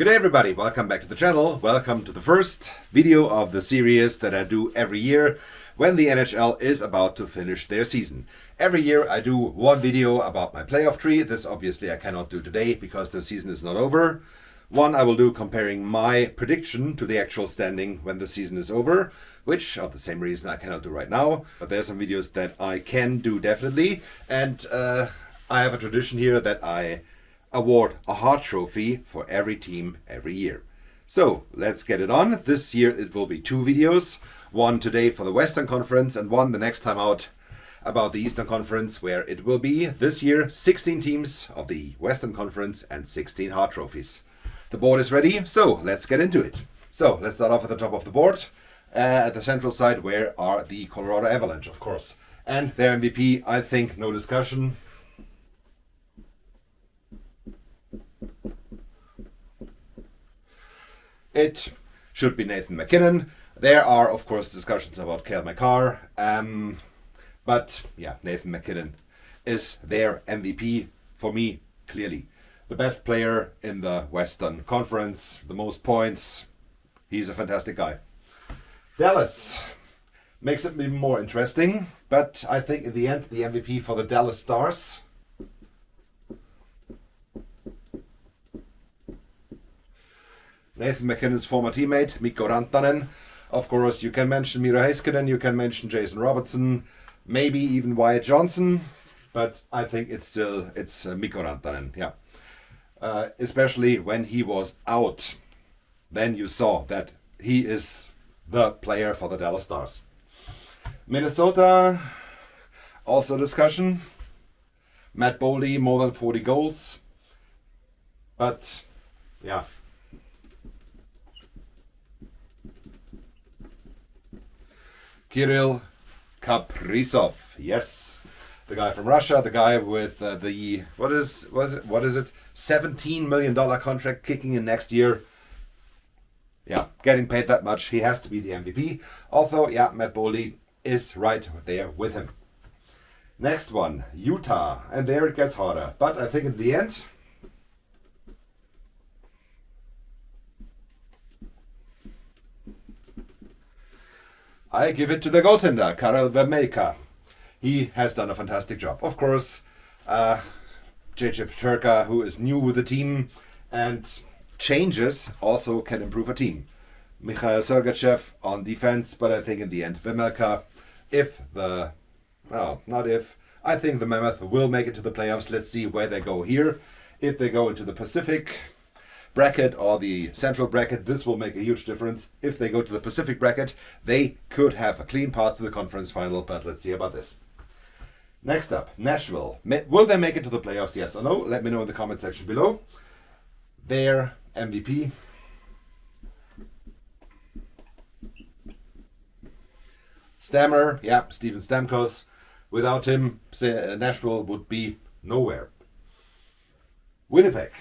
Good day everybody, welcome back to the channel. Welcome to the first video of the series that I do every year when the NHL is about to finish their season. Every year I do one video about my playoff tree. This obviously I cannot do today because the season is not over. One I will do comparing my prediction to the actual standing when the season is over, which of the same reason I cannot do right now. But there are some videos that I can do definitely, and I have a tradition here that I award a Hart trophy for every team every year. So let's get it on. This year it will be two videos. One today for the Western Conference and one the next time out about the Eastern Conference, where it will be this year 16 teams of the Western Conference and 16 Hart trophies. The board is ready, so let's get into it. So let's start off at the top of the board. At the central side, where are the Colorado Avalanche, of course. And their MVP, I think, no discussion. It should be Nathan MacKinnon. There are, of course, discussions about Cale Makar. But yeah, Nathan MacKinnon is their MVP for me, clearly. The best player in the Western Conference, the most points. He's a fantastic guy. Dallas makes it even more interesting, but I think in the end, the MVP for the Dallas Stars Nathan MacKinnon's former teammate, Mikko Rantanen. Of course, you can mention Miro Heiskanen, you can mention Jason Robertson, maybe even Wyatt Johnson, but I think it's Mikko Rantanen, yeah. Especially when he was out, then you saw that he is the player for the Dallas Stars. Minnesota, also discussion. Matt Boldy, more than 40 goals, but yeah. Kirill Kaprizov, yes, the guy from Russia, the guy with the what is it? $17 million contract kicking in next year. Yeah, getting paid that much, he has to be the MVP. Although, yeah, Matt Boldy is right there with him. Next one, Utah, and there it gets harder. But I think in the end, I give it to the goaltender, Karel Vermelka. He has done a fantastic job. Of course, JJ Peterka, who is new with the team, and changes also can improve a team. Mikhail Sergachev on defense, but I think in the end, Vermelka, I think the Mammoth will make it to the playoffs. Let's see where they go here. If they go into the Pacific bracket or the central bracket, this will make a huge difference. If they go to the Pacific bracket, they could have a clean path to the conference final, but let's see about this. Next up, Nashville. Will they make it to the playoffs, yes or no? Let me know in the comment section below. Their MVP, Stammer, yeah, Steven Stamkos. Without him, Nashville would be nowhere. Winnipeg.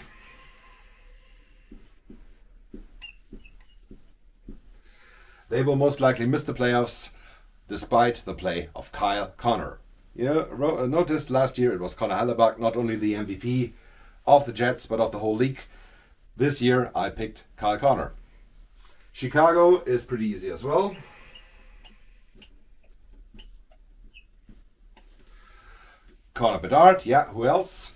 They will most likely miss the playoffs despite the play of Kyle Connor. You noticed last year it was Connor Hellebuck, not only the MVP of the Jets, but of the whole league. This year I picked Kyle Connor. Chicago is pretty easy as well. Connor Bedard, yeah, who else?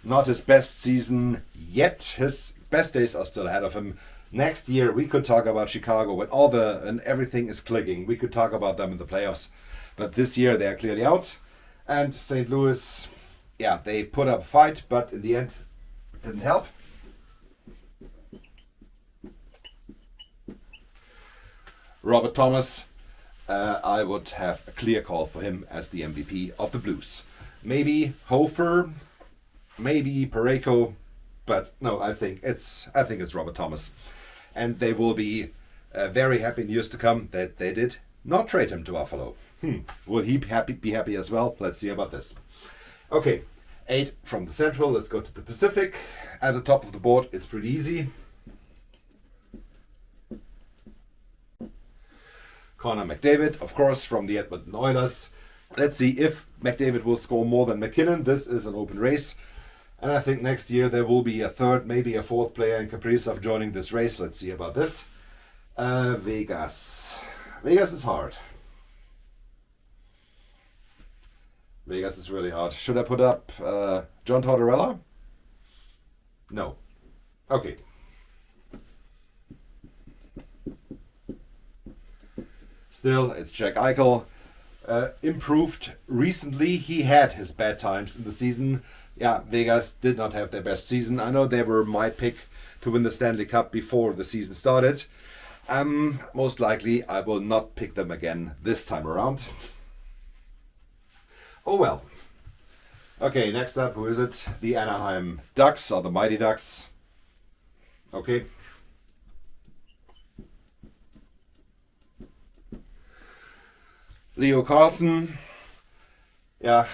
Not his best season yet. His best days are still ahead of him. Next year, we could talk about Chicago when everything is clicking. We could talk about them in the playoffs. But this year, they are clearly out. And St. Louis, yeah, they put up a fight, but in the end, it didn't help. Robert Thomas, I would have a clear call for him as the MVP of the Blues. Maybe Hofer, maybe Parayko, but no, I think it's Robert Thomas. And they will be very happy in years to come that they did not trade him to Buffalo. Will he be happy as well? Let's see about this. Okay, 8 from the Central. Let's go to the Pacific. At the top of the board, it's pretty easy. Connor McDavid, of course, from the Edmonton Oilers. Let's see if McDavid will score more than McKinnon. This is an open race. And I think next year there will be a third, maybe a fourth player in Kaprizov joining this race. Let's see about this. Vegas. Vegas is hard. Vegas is really hard. Should I put up John Tortorella? No. Okay. Still, it's Jack Eichel. Improved recently. He had his bad times in the season. Yeah, Vegas did not have their best season. I know they were my pick to win the Stanley Cup before the season started. Most likely I will not pick them again this time around. Oh well. Okay, next up, who is it? The Anaheim Ducks, or the Mighty Ducks. Okay. Leo Carlson. Yeah,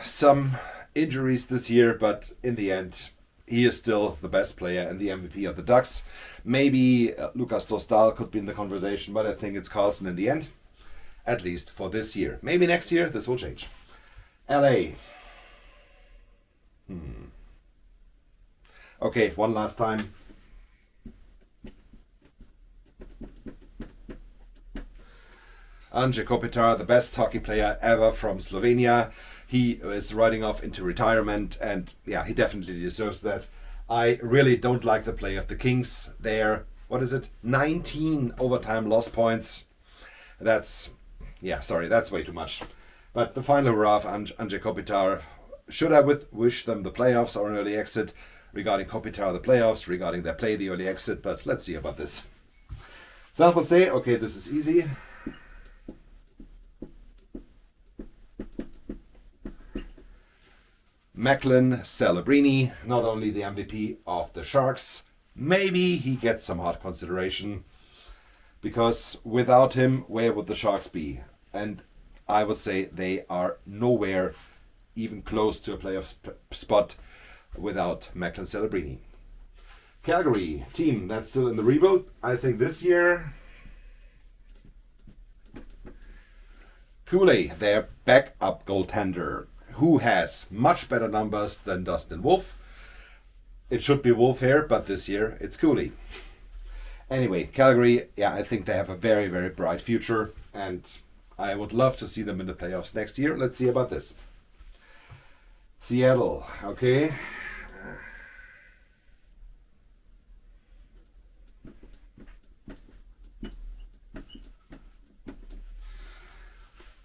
some injuries this year, but in the end, he is still the best player and the MVP of the Ducks. Maybe Lukas Dostal could be in the conversation, but I think it's Carlson in the end, at least for this year. Maybe next year this will change. LA. Okay, one last time. Anže Kopitar, the best hockey player ever from Slovenia. He is riding off into retirement, and yeah, he definitely deserves that. I really don't like the play of the Kings. They're, 19 overtime loss points. That's way too much. But the final hurrah of Anže Kopitar. Should I wish them the playoffs or an early exit? Regarding Kopitar, the playoffs. Regarding their play, the early exit. But let's see about this. San Jose, okay, this is easy. Macklin Celebrini, not only the MVP of the Sharks, maybe he gets some hard consideration, because without him, where would the Sharks be? And I would say they are nowhere even close to a playoff spot without Macklin Celebrini. Calgary, team that's still in the rebuild. I think this year, Cooley, their backup goaltender, who has much better numbers than Dustin Wolf. It should be Wolf here, but this year it's Cooley. Anyway, Calgary, yeah, I think they have a very, very bright future, and I would love to see them in the playoffs next year. Let's see about this. Seattle, okay.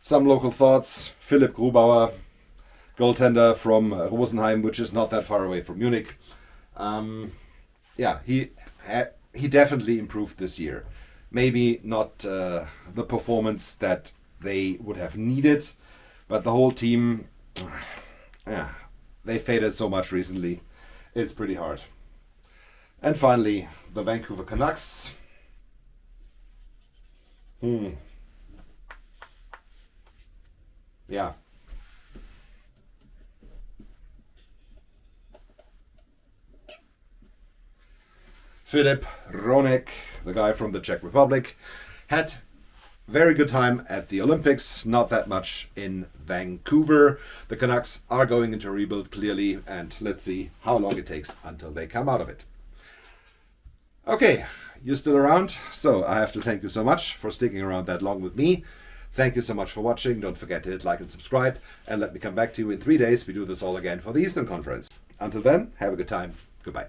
Some local thoughts. Philipp Grubauer, goaltender from Rosenheim, which is not that far away from Munich. He definitely improved this year. Maybe not the performance that they would have needed, but the whole team, they faded so much recently. It's pretty hard. And finally, the Vancouver Canucks. Yeah. Filip Hronek, the guy from the Czech Republic, had very good time at the Olympics, not that much in Vancouver. The Canucks are going into rebuild clearly, and let's see how long it takes until they come out of it. Okay, you're still around, so I have to thank you so much for sticking around that long with me. Thank you so much for watching. Don't forget to hit like and subscribe, and let me come back to you in 3 days. We do this all again for the Eastern Conference. Until then, have a good time. Goodbye.